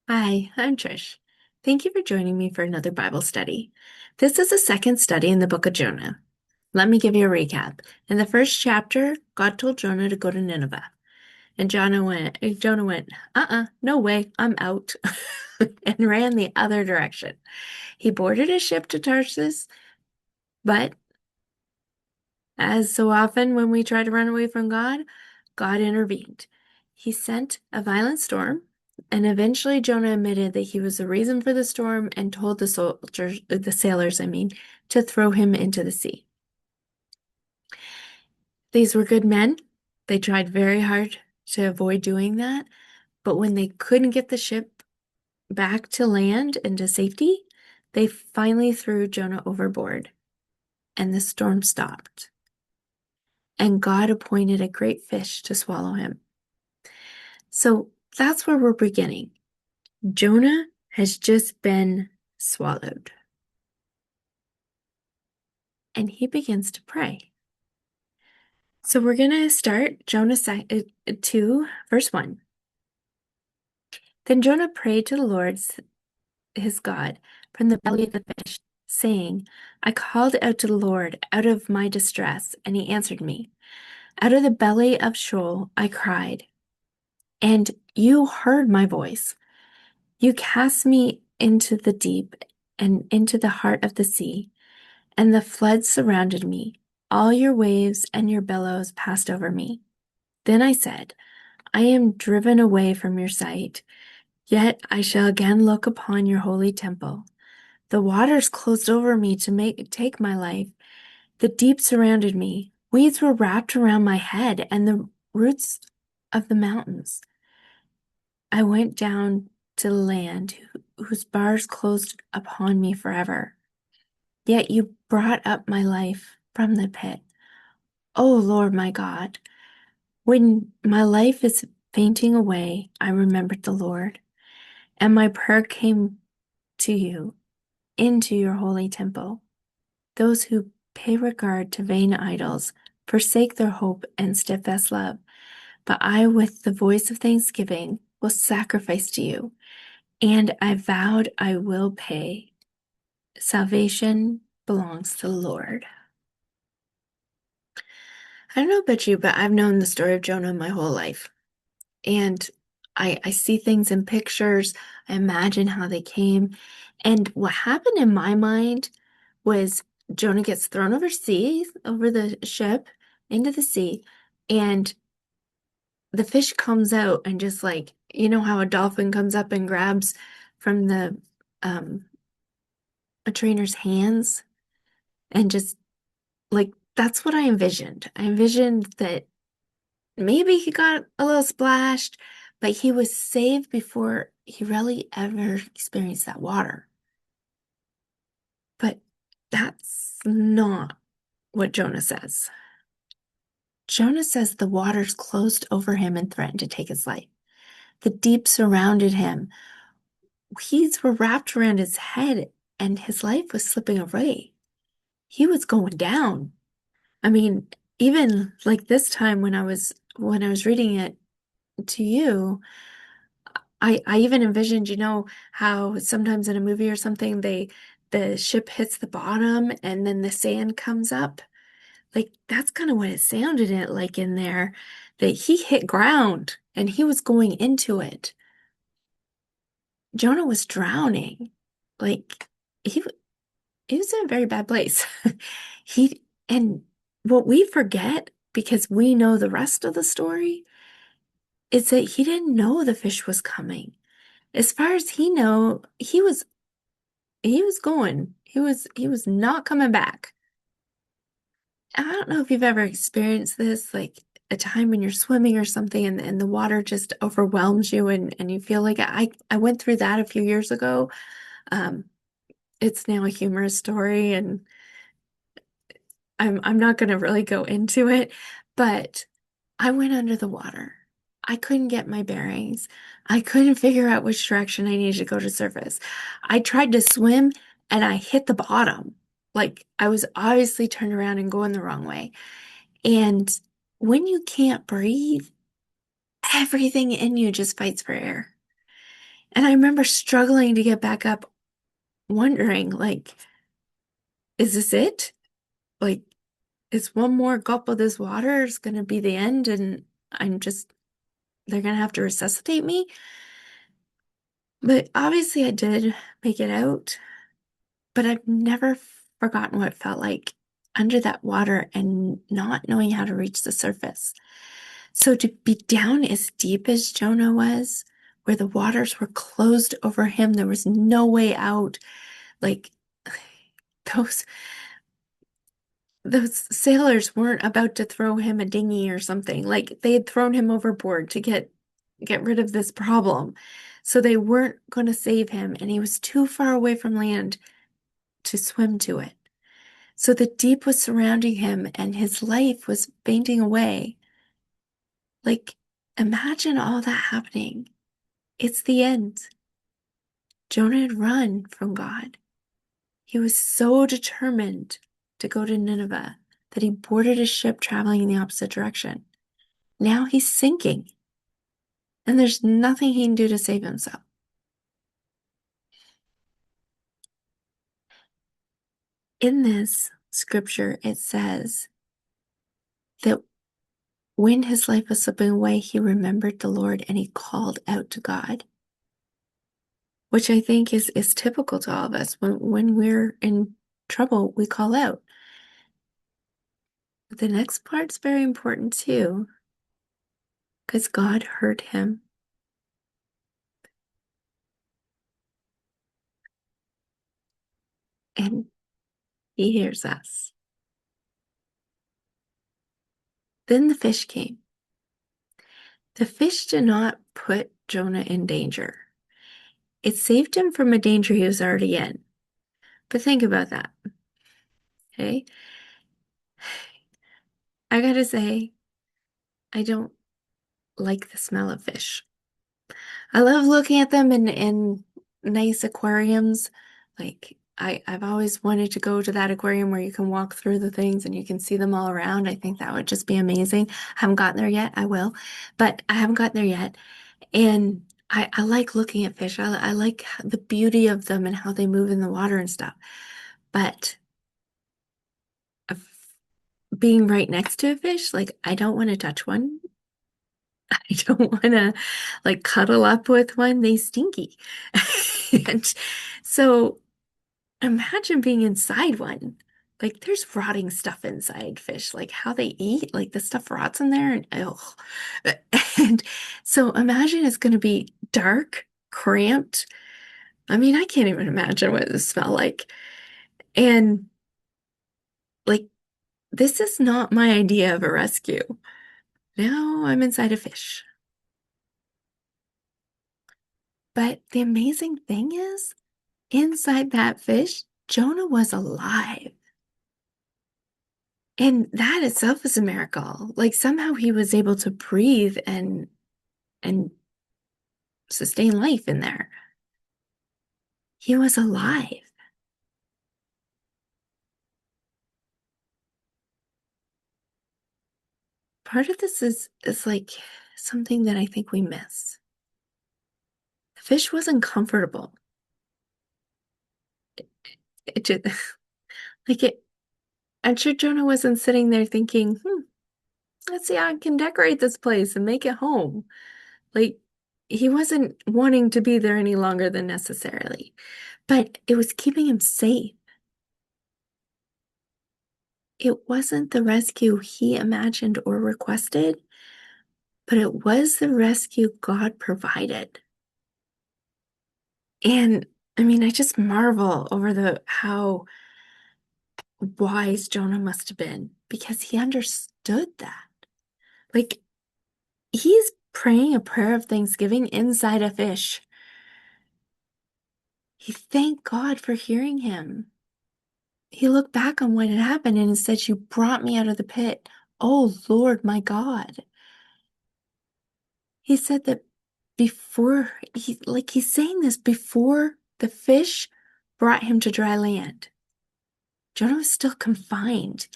Hi, I'm Trish. Thank you for joining me for another Bible study. This is the second study in the book of Jonah. Let me give you a recap. In the first chapter, God told Jonah to go to Nineveh. And Jonah went, no way, I'm out, and ran the other direction. He boarded a ship to Tarsus, but as so often when we try to run away from God, God intervened. He sent a violent storm, and eventually Jonah admitted that he was the reason for the storm and told the sailors, to throw him into the sea. These were good men. They tried very hard to avoid doing that, but when they couldn't get the ship back to land and to safety, they finally threw Jonah overboard, and the storm stopped. And God appointed a great fish to swallow him. So that's where we're beginning. Jonah has just been swallowed. And he begins to pray. So we're going to start Jonah 2, verse 1. Then Jonah prayed to the Lord his God from the belly of the fish, saying, I called out to the Lord out of my distress, and he answered me. Out of the belly of Sheol I cried, and you heard my voice. You cast me into the deep and into the heart of the sea, and the floods surrounded me. All your waves and your billows passed over me. Then I said, I am driven away from your sight, yet I shall again look upon your holy temple. The waters closed over me to take my life. The deep surrounded me. Weeds were wrapped around my head, and the roots of the mountains. I went down to the land whose bars closed upon me forever. Yet you brought up my life from the pit. O Lord my God, when my life is fainting away, I remembered the Lord, and my prayer came to you into your holy temple. Those who pay regard to vain idols forsake their hope and steadfast love. But I, with the voice of thanksgiving, will sacrifice to you, and I vowed I will pay. Salvation belongs to the Lord. I don't know about you, but I've known the story of Jonah my whole life. And I see things in pictures. I imagine how they came. And what happened in my mind was Jonah gets thrown over the ship, into the sea, and the fish comes out and just like, you know how a dolphin comes up and grabs from the um a trainer's hands and just like that's what I envisioned. I envisioned that maybe he got a little splashed, but he was saved before he really ever experienced that water. But that's not what Jonah says. Jonah says the waters closed over him and threatened to take his life. The deep surrounded him. Weeds were wrapped around his head, and his life was slipping away. He was going down. I mean, even like this time when I was reading it to you, I even envisioned, how sometimes in a movie or something the ship hits the bottom and then the sand comes up. Like that's kind of what it sounded like in there, that he hit ground and he was going into it. Jonah was drowning. Like he he was in a very bad place. He and what we forget because we know the rest of the story is that he didn't know the fish was coming. As far as he was going. He was not coming back. I don't know if you've ever experienced this, like a time when you're swimming or something and the water just overwhelms you and you feel like I went through that a few years ago. Um, it's now a humorous story and I'm not gonna really go into it, but I went under the water. I couldn't get my bearings. I couldn't figure out which direction I needed to go to surface. I tried to swim and I hit the bottom. Like I was obviously turned around and going the wrong way. And when you can't breathe, everything in you just fights for air. And I remember struggling to get back up, wondering, like, is this it? Like, is one more gulp of this water is going to be the end and they're going to have to resuscitate me? But obviously I did make it out, but I've never forgotten what it felt like under that water and not knowing how to reach the surface. So to be down as deep as Jonah was, where the waters were closed over him, there was no way out. Like those those sailors weren't about to throw him a dinghy or something. Like they had thrown him overboard to get rid of this problem. So they weren't going to save him, and he was too far away from land to swim to it. So the deep was surrounding him, and his life was fainting away. Like, imagine all that happening. It's the end. Jonah had run from God. He was so determined to go to Nineveh that he boarded a ship traveling in the opposite direction. Now he's sinking, and there's nothing he can do to save himself. In this scripture, it says that when his life was slipping away, he remembered the Lord and he called out to God, which I think is typical to all of us. When we're in trouble, we call out. But the next part's very important too, because God heard him. And he hears us. Then the fish came. The fish did not put Jonah in danger. It saved him from a danger he was already in. But think about that, okay? I gotta say, I don't like the smell of fish. I love looking at them in nice aquariums. Like I've always wanted to go to that aquarium where you can walk through the things and you can see them all around. I think that would just be amazing. I haven't gotten there yet. I will, but I haven't gotten there yet. And I like looking at fish. I like the beauty of them and how they move in the water and stuff. But of being right next to a fish, like I don't want to touch one. I don't want to like cuddle up with one. They stinky. And so imagine being inside one. Like there's rotting stuff inside fish, like how they eat, like the stuff rots in there and oh. And so imagine it's going to be dark, cramped. I mean, I can't even imagine what it smell like. And like this is not my idea of a rescue. Now I'm inside a fish. But the amazing thing is, inside that fish, Jonah was alive. And that itself is a miracle. Like somehow he was able to breathe and sustain life in there. He was alive. Part of this is like something that I think we miss. The fish wasn't comfortable. It just like it I'm sure Jonah wasn't sitting there thinking, let's see how I can decorate this place and make it home. Like he wasn't wanting to be there any longer than necessarily, but it was keeping him safe. It wasn't the rescue he imagined or requested, but it was the rescue God provided. And I mean, I just marvel over the how wise Jonah must have been because he understood that. Like he's praying a prayer of thanksgiving inside a fish. He thanked God for hearing him. He looked back on what had happened and said, "You brought me out of the pit. Oh Lord, my God." He said that he's saying this before the fish brought him to dry land. Jonah was still confined.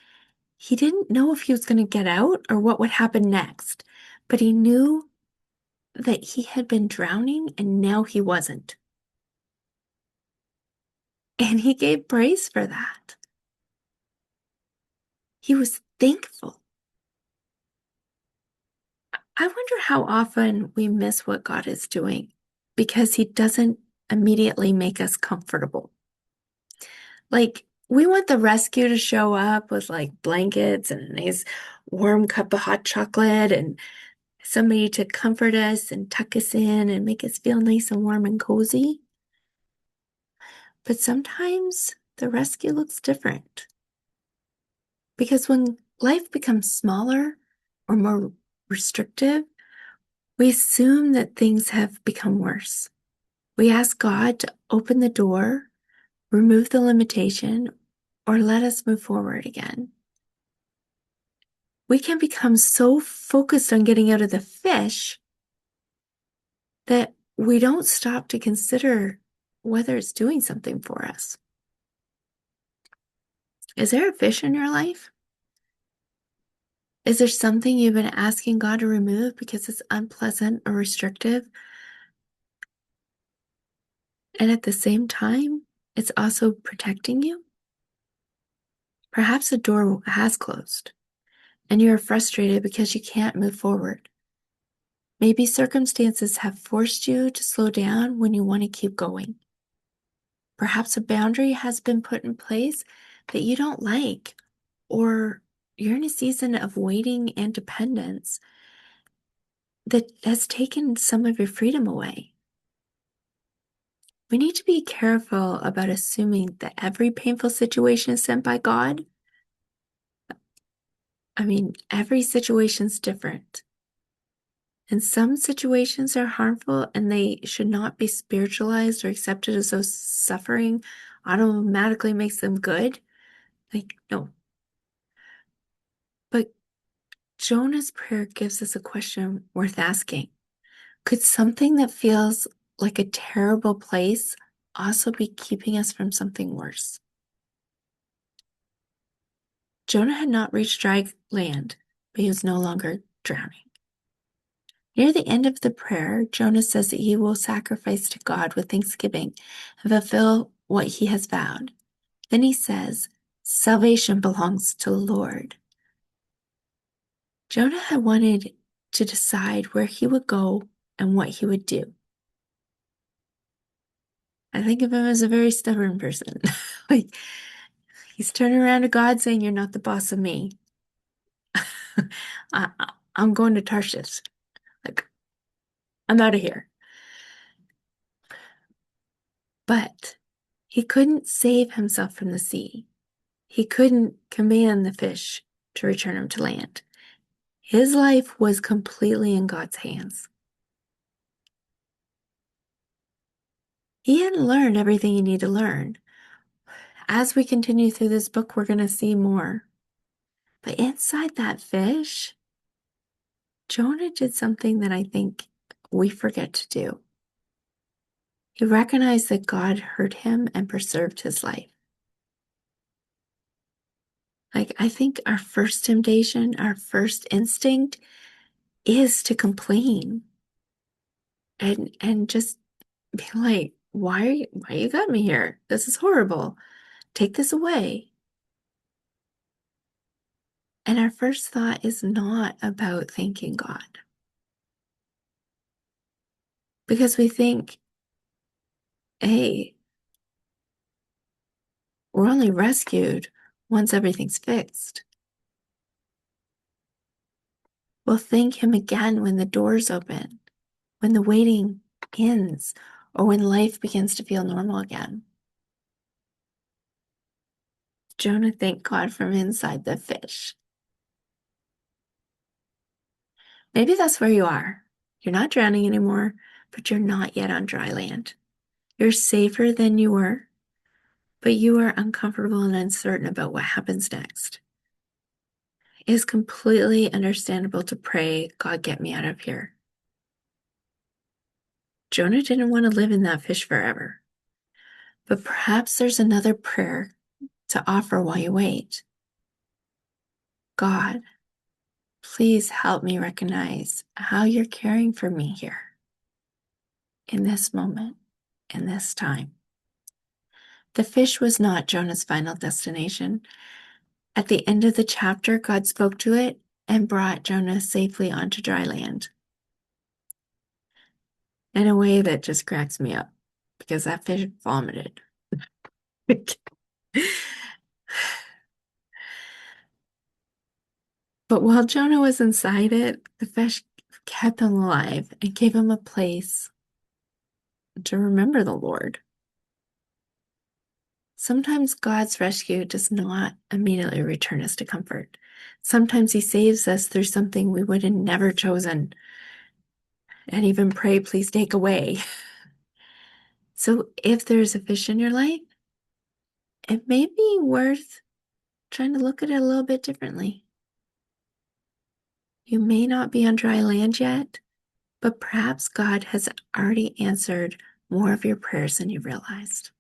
He didn't know if he was going to get out or what would happen next, but he knew that he had been drowning and now he wasn't. And he gave praise for that. He was thankful. I wonder how often we miss what God is doing because he doesn't immediately make us comfortable. Like, we want the rescue to show up with like blankets and a nice warm cup of hot chocolate and somebody to comfort us and tuck us in and make us feel nice and warm and cozy. But sometimes the rescue looks different because when life becomes smaller or more restrictive, we assume that things have become worse. We ask God to open the door, remove the limitation, or let us move forward again. We can become so focused on getting out of the fish that we don't stop to consider whether it's doing something for us. Is there a fish in your life? Is there something you've been asking God to remove because it's unpleasant or restrictive? And at the same time, it's also protecting you? Perhaps the door has closed and you're frustrated because you can't move forward. Maybe circumstances have forced you to slow down when you want to keep going. Perhaps a boundary has been put in place that you don't like, or you're in a season of waiting and dependence that has taken some of your freedom away. We need to be careful about assuming that every painful situation is sent by God. I mean, every situation's different. And some situations are harmful and they should not be spiritualized or accepted as though suffering automatically makes them good. Like, no. But Jonah's prayer gives us a question worth asking. Could something that feels like a terrible place also be keeping us from something worse? Jonah had not reached dry land, but he was no longer drowning. Near the end of the prayer, Jonah says that he will sacrifice to God with thanksgiving and fulfill what he has vowed. Then he says, salvation belongs to the Lord. Jonah had wanted to decide where he would go and what he would do. I think of him as a very stubborn person. Like, he's turning around to God saying, you're not the boss of me. I, I'm going to Tarshish. Like, I'm out of here. But he couldn't save himself from the sea. He couldn't command the fish to return him to land. His life was completely in God's hands. He hadn't learned everything he needed to learn. As we continue through this book, we're going to see more. But inside that fish, Jonah did something that I think we forget to do. He recognized that God heard him and preserved his life. Like, I think our first temptation, our first instinct is to complain and just be like, why you got me here? This is horrible. Take this away. And our first thought is not about thanking God. Because we think, hey, we're only rescued once everything's fixed. We'll thank him again when the doors open, when the waiting ends, or when life begins to feel normal again. Jonah thanked God from inside the fish. Maybe that's where you are. You're not drowning anymore, but you're not yet on dry land. You're safer than you were, but you are uncomfortable and uncertain about what happens next. It is completely understandable to pray, God, get me out of here. Jonah didn't want to live in that fish forever. But perhaps there's another prayer to offer while you wait. God, please help me recognize how you're caring for me here. in this moment, in this time. The fish was not Jonah's final destination. At the end of the chapter, God spoke to it and brought Jonah safely onto dry land in a way that just cracks me up because that fish vomited. But while Jonah was inside it, the fish kept him alive and gave him a place to remember the Lord. Sometimes God's rescue does not immediately return us to comfort. Sometimes He saves us through something we would have never chosen and even pray, please take away. So if there's a fish in your life, it may be worth trying to look at it a little bit differently. You may not be on dry land yet, but perhaps God has already answered more of your prayers than you realized.